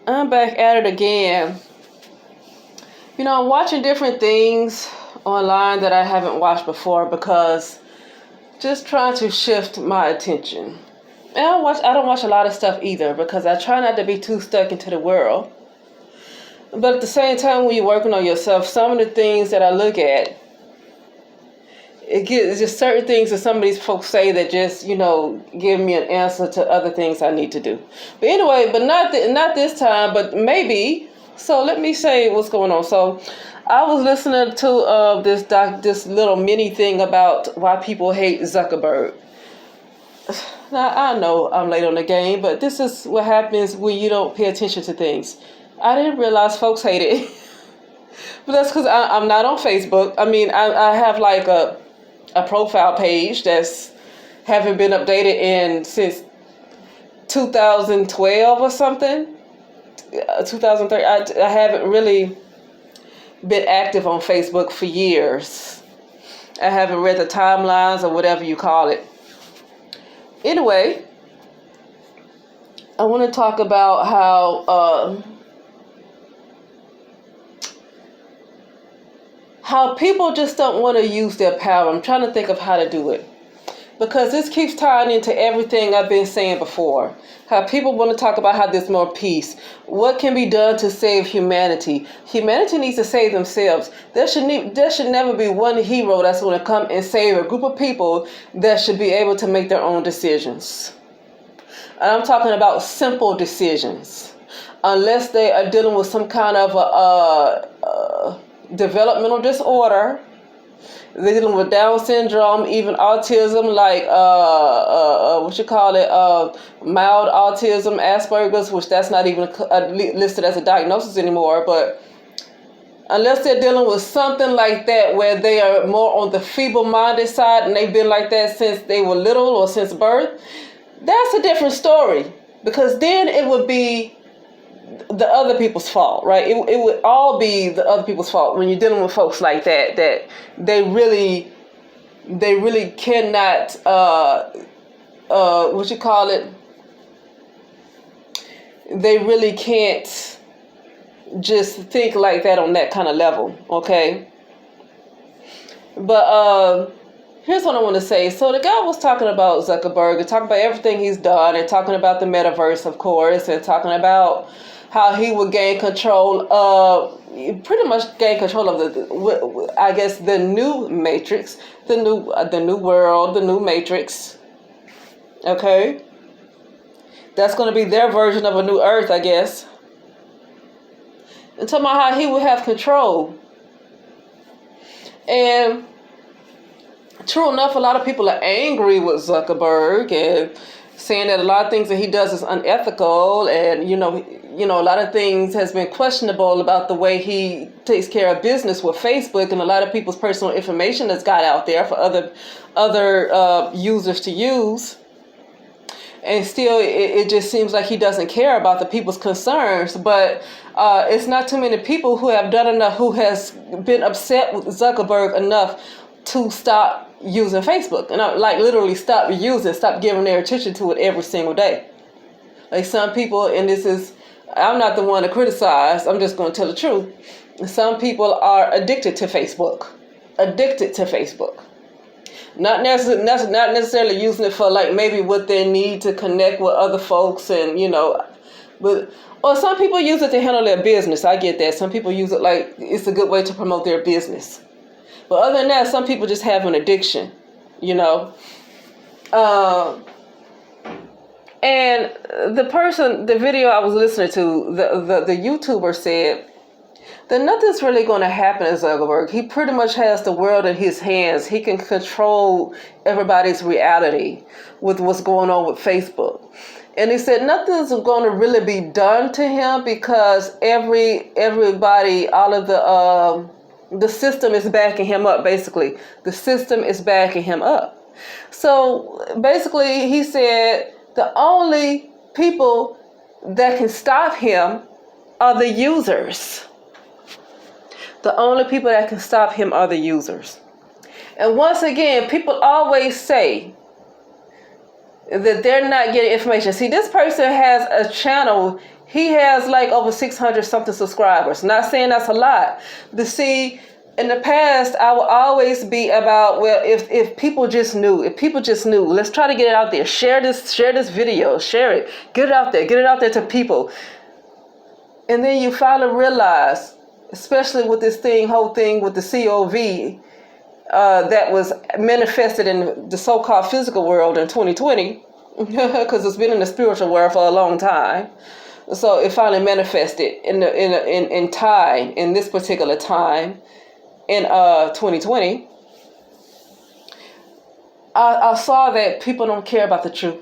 I'm back at it again. I'm watching different things online that I haven't watched before because just trying to shift my attention. And I don't watch a lot of stuff either because I try not to be too stuck into the world. But at the same time, when you're working on yourself, some of the things that I look at, it's just certain things that some of these folks say that just, give me an answer to other things I need to do. But anyway, but not this time, but maybe. So let me say what's going on. So I was listening to this little mini thing about why people hate Zuckerberg. Now, I know I'm late on the game, but this is what happens when you don't pay attention to things. I didn't realize folks hate it. But that's because I'm not on Facebook. I mean, I have like a profile page that's haven't been updated since 2012 or something. 2003. I haven't really been active on Facebook for years. I haven't read the timelines or whatever you call it. Anyway, I want to talk about how people just don't want to use their power. I'm trying to think of how to do it. Because this keeps tying into everything I've been saying before. How people want to talk about how there's more peace. What can be done to save humanity? Humanity needs to save themselves. There should never be one hero that's going to come and save a group of people that should be able to make their own decisions. And I'm talking about simple decisions. Unless they are dealing with some kind of a developmental disorder. They're dealing with Down syndrome, even autism, like mild autism, Asperger's, which that's not even listed as a diagnosis anymore. But unless they're dealing with something like that, where they are more on the feeble-minded side, and they've been like that since they were little or since birth, that's a different story. Because then it would be the other people's fault, right? It would all be the other people's fault when you're dealing with folks like that they really cannot they really can't just think like that on that kind of level, okay? But here's what I want to say. So the guy was talking about Zuckerberg and talking about everything he's done and talking about the metaverse, of course, and talking about how he would pretty much gain control of the new matrix, the new world, the new matrix. Okay? That's going to be their version of a new earth, I guess. And talking about how he would have control. And true enough, a lot of people are angry with Zuckerberg and saying that a lot of things that he does is unethical, and a lot of things has been questionable about the way he takes care of business with Facebook, and a lot of people's personal information that's got out there for other users to use. And still, it just seems like he doesn't care about the people's concerns. But it's not too many people who have done enough, who has been upset with Zuckerberg enough to stop using Facebook, and literally stop giving their attention to it every single day. Like some people, and I'm not the one to criticize, I'm just going to tell the truth. Some people are addicted to Facebook. Not necessarily using it for like maybe what they need to connect with other folks, and or some people use it to handle their business. I get that. Some people use it like it's a good way to promote their business. But other than that, some people just have an addiction, And the video I was listening to, the YouTuber said that nothing's really going to happen to Zuckerberg. He pretty much has the world in his hands. He can control everybody's reality with what's going on with Facebook. And he said nothing's going to really be done to him because everybody, all of the system is backing him up, basically. The system is backing him up. So basically, he said the only people that can stop him are the users. The only people that can stop him are the users. And once again, people always say that they're not getting information. See, this person has a channel He has like over 600 something subscribers. Not saying that's a lot. But see, in the past, I would always be about, well, if people just knew, let's try to get it out there. Share this video, share it, get it out there to people. And then you finally realize, especially with this whole thing with the COVID, that was manifested in the so-called physical world in 2020, because it's been in the spiritual world for a long time. So it finally manifested in time, in this particular time, in 2020. I saw that people don't care about the truth.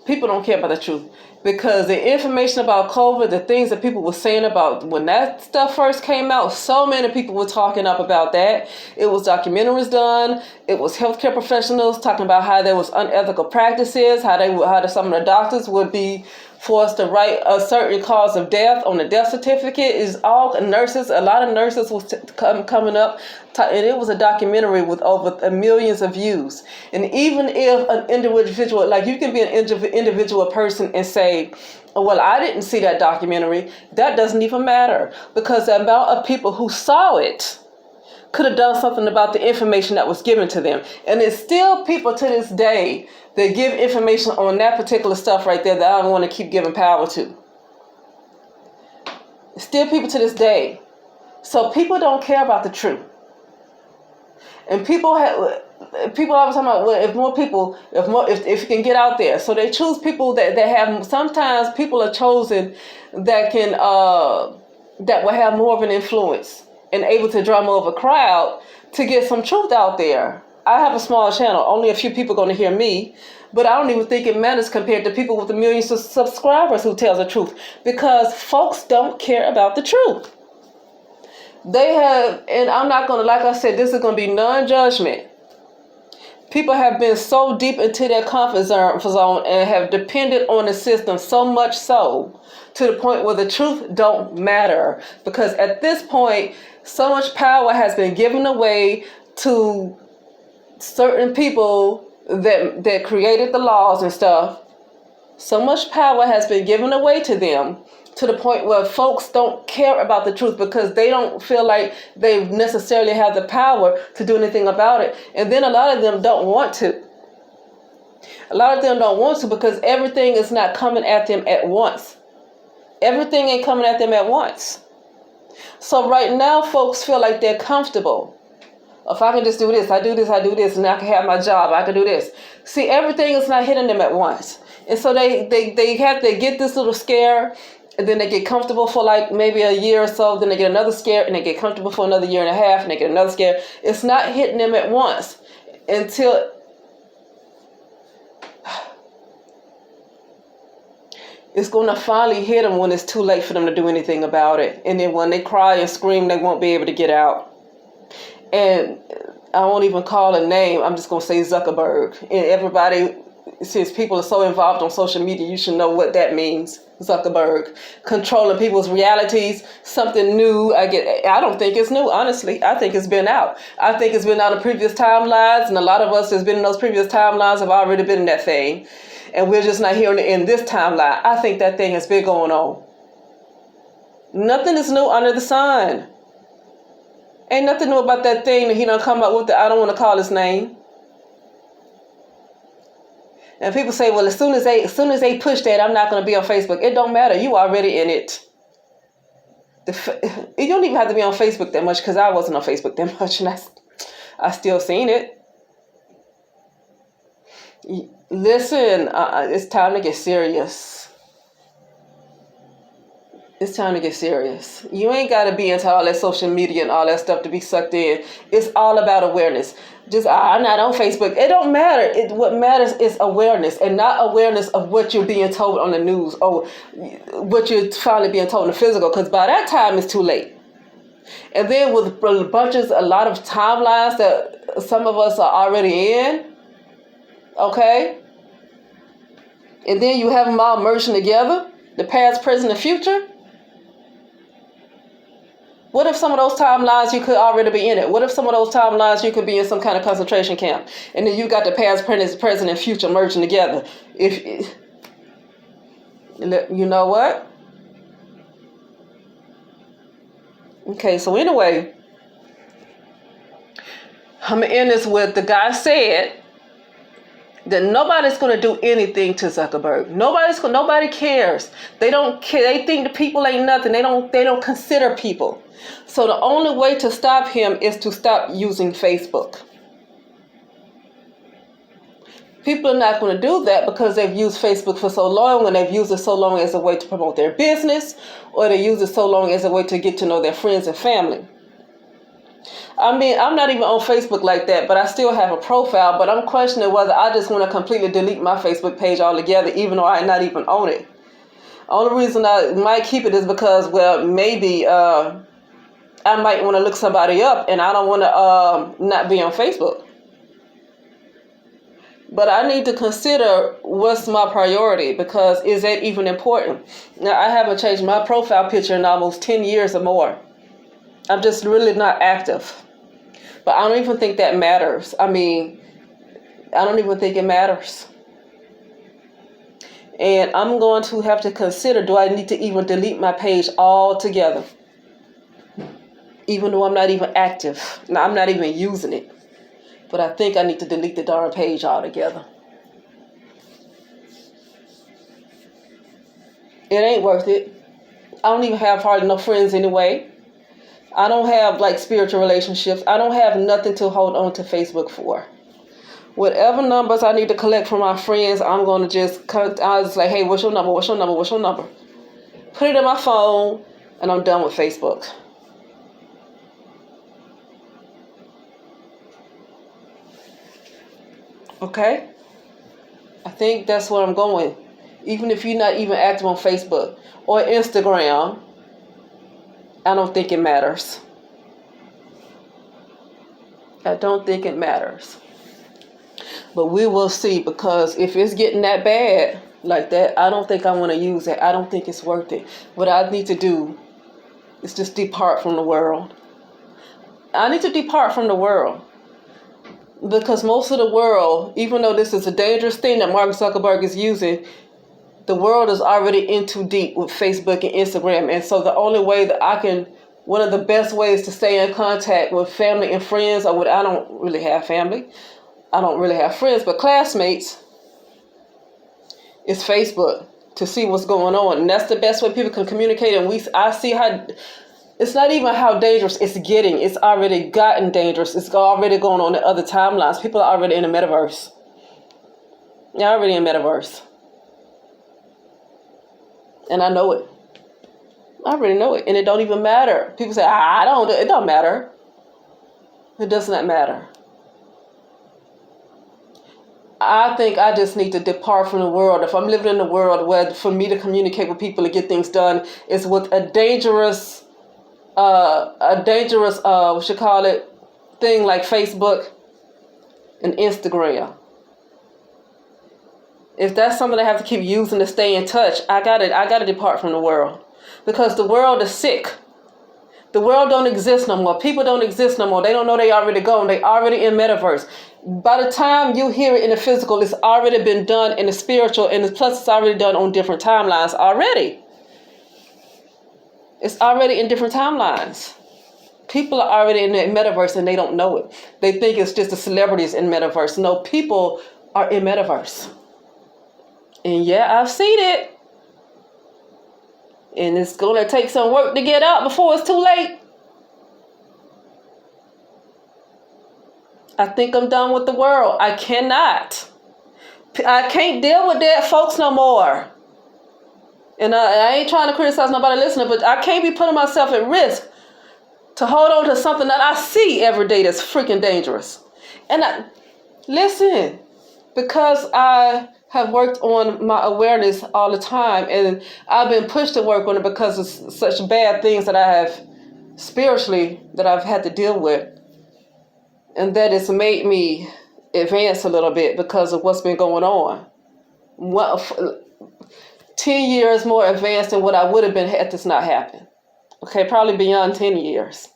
People don't care about the truth. Because the information about COVID, the things that people were saying about when that stuff first came out, so many people were talking up about that. It was documentaries done. It was healthcare professionals talking about how there was unethical practices, how some of the doctors would be forced to write a certain cause of death on the death certificate. Is all nurses. A lot of nurses was coming up, and it was a documentary with over millions of views. And even if an individual, like you can be an individual person and say, oh, well, I didn't see that documentary, that doesn't even matter, because the amount of people who saw it could have done something about the information that was given to them. And it's still people to this day that give information on that particular stuff right there that I don't want to keep giving power to. Still people to this day. So people don't care about the truth. And people always talking about, well, if you can get out there. So they choose people that have, sometimes people are chosen that can, that will have more of an influence and able to draw more of a crowd to get some truth out there. I have a small channel. Only a few people are going to hear me. But I don't even think it matters compared to people with millions of subscribers who tell the truth. Because folks don't care about the truth. They have, and I'm not going to, like I said, this is going to be non-judgment. People have been so deep into their comfort zone and have depended on the system so much so to the point where the truth don't matter. Because at this point, so much power has been given away to certain people that created the laws and stuff. So much power has been given away to them to the point where folks don't care about the truth because they don't feel like they necessarily have the power to do anything about it. And then a lot of them don't want to. A lot of them don't want to because everything is not coming at them at once. Everything ain't coming at them at once. So right now, folks feel like they're comfortable. If I can just do this, I do this, and I can have my job, I can do this. See, everything is not hitting them at once. And so they have to get this little scare, and then they get comfortable for like maybe a year or so, then they get another scare, and they get comfortable for another year and a half, and they get another scare. It's not hitting them at once until it's going to finally hit them when it's too late for them to do anything about it. And then when they cry and scream, they won't be able to get out. And I won't even call a name. I'm just going to say Zuck3rberg. And everybody, since people are so involved on social media, you should know what that means. Zuck3rberg. Controlling people's realities. Something new. I don't think it's new, honestly. I think it's been out. I think it's been out in previous timelines. And a lot of us that's been in those previous timelines have already been in that thing. And we're just not hearing it in this timeline. I think that thing has been going on. Nothing is new under the sun. Ain't nothing new about that thing that he done come up with that I don't want to call his name. And people say, well, as soon as they push that, I'm not going to be on Facebook. It don't matter. You already in it. You don't even have to be on Facebook that much because I wasn't on Facebook that much and I still seen it. Listen, it's time to get serious. It's time to get serious. You ain't got to be into all that social media and all that stuff to be sucked in. It's all about awareness. Just, I'm not on Facebook. It don't matter. What matters is awareness, and not awareness of what you're being told on the news or what you're finally being told in the physical, because by that time it's too late. And then with a lot of timelines that some of us are already in, okay? And then you have them all merging together, the past, present, and future. What if some of those timelines you could already be in it? What if some of those timelines you could be in some kind of concentration camp? And then you got the past, present, and future merging together. You know what? Okay, so anyway, I'm going to end this with the guy said that nobody's going to do anything to Zuckerberg. Nobody cares. They don't care. They think the people ain't nothing. They don't consider people. So the only way to stop him is to stop using Facebook. People are not going to do that because they've used Facebook for so long, and they've used it so long as a way to promote their business, or they use it so long as a way to get to know their friends and family. I mean, I'm not even on Facebook like that, but I still have a profile, but I'm questioning whether I just want to completely delete my Facebook page altogether, even though I'm not even on it. Only reason I might keep it is because, well, maybe I might want to look somebody up, and I don't want to not be on Facebook. But I need to consider what's my priority, because is that even important? Now, I haven't changed my profile picture in almost 10 years or more. I'm just really not active. But I don't even think that matters. I mean, I don't even think it matters. And I'm going to have to consider, do I need to even delete my page altogether? Even though I'm not even active. Now, I'm not even using it. But I think I need to delete the darn page altogether. It ain't worth it. I don't even have hardly no friends anyway. I don't have like spiritual relationships. I don't have nothing to hold on to Facebook for. Whatever numbers I need to collect from my friends, I'm going to just cut. I was like, hey, what's your number? What's your number? What's your number? Put it in my phone, and I'm done with Facebook. Okay? I think that's where I'm going. Even if you're not even active on Facebook or Instagram, I don't think it matters. I don't think it matters. But we will see, because if it's getting that bad like that, I don't think I want to use it. I don't think it's worth it. What I need to do is just depart from the world. I need to depart from the world. Because most of the world, even though this is a dangerous thing that Mark Zuckerberg is using, the world is already in too deep with Facebook and Instagram. And so the only way that I can, one of the best ways to stay in contact with family and friends, or what, I don't really have family, I don't really have friends, but classmates, is Facebook, to see what's going on. And that's the best way people can communicate. And I see how, it's not even how dangerous it's getting. It's already gotten dangerous. It's already going on the other timelines. People are already in the metaverse. They're already in metaverse. And I know it. I already know it. And it don't even matter. People say, it don't matter. It does not matter. I think I just need to depart from the world. If I'm living in a world where for me to communicate with people and get things done is with a dangerous, what you call it, thing like Facebook and Instagram. If that's something I have to keep using to stay in touch, I gotta depart from the world, because the world is sick. The world don't exist no more. People don't exist no more. They don't know they already gone. They already in metaverse. By the time you hear it in the physical, it's already been done in the spiritual, and plus it's already done on different timelines already. It's already in different timelines. People are already in the metaverse and they don't know it. They think it's just the celebrities in metaverse. No, people are in metaverse. And yeah, I've seen it. And it's going to take some work to get out before it's too late. I think I'm done with the world. I can't deal with dead folks no more. And I ain't trying to criticize nobody listening, but I can't be putting myself at risk to hold on to something that I see every day that's freaking dangerous. And listen, because I have worked on my awareness all the time, and I've been pushed to work on it because of such bad things that I have spiritually that I've had to deal with. And that has made me advance a little bit because of what's been going on. 10 years more advanced than what I would have been had this not happened. Okay, probably beyond 10 years.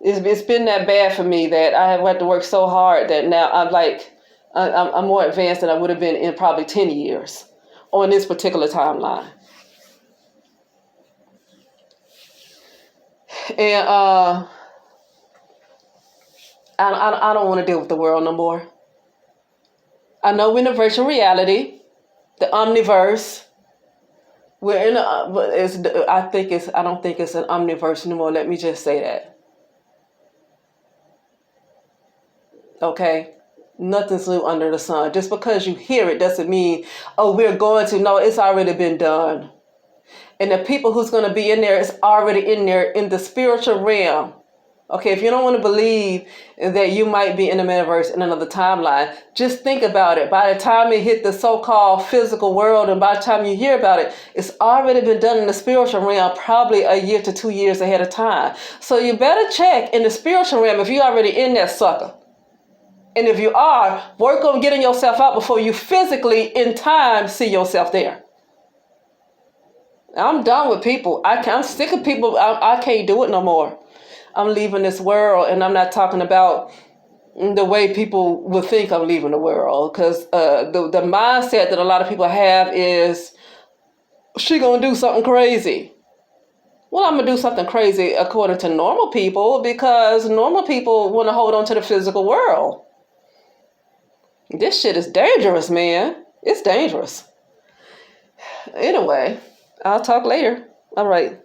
It's been that bad for me that I have had to work so hard that now I'm more advanced than I would have been in probably 10 years on this particular timeline. And I don't want to deal with the world no more. I know we're in a virtual reality, the omniverse. We're in a, but I don't think it's an omniverse anymore. Let me just say that. Okay? Nothing's new under the sun. Just because you hear it doesn't mean, oh, we're going to. No, it's already been done. And the people who's going to be in there is already in there in the spiritual realm. Okay, if you don't want to believe that you might be in the metaverse in another timeline, just think about it. By the time it hit the so-called physical world, and by the time you hear about it, it's already been done in the spiritual realm, probably a year to 2 years ahead of time. So you better check in the spiritual realm if you're already in that sucker. And if you are, work on getting yourself out before you physically, in time, see yourself there. I'm done with people. I'm sick of people. I can't do it no more. I'm leaving this world, and I'm not talking about the way people would think I'm leaving the world, because the mindset that a lot of people have is, she gonna do something crazy. Well, I'm gonna do something crazy according to normal people, because normal people want to hold on to the physical world. This shit is dangerous, man. It's dangerous. Anyway, I'll talk later. All right.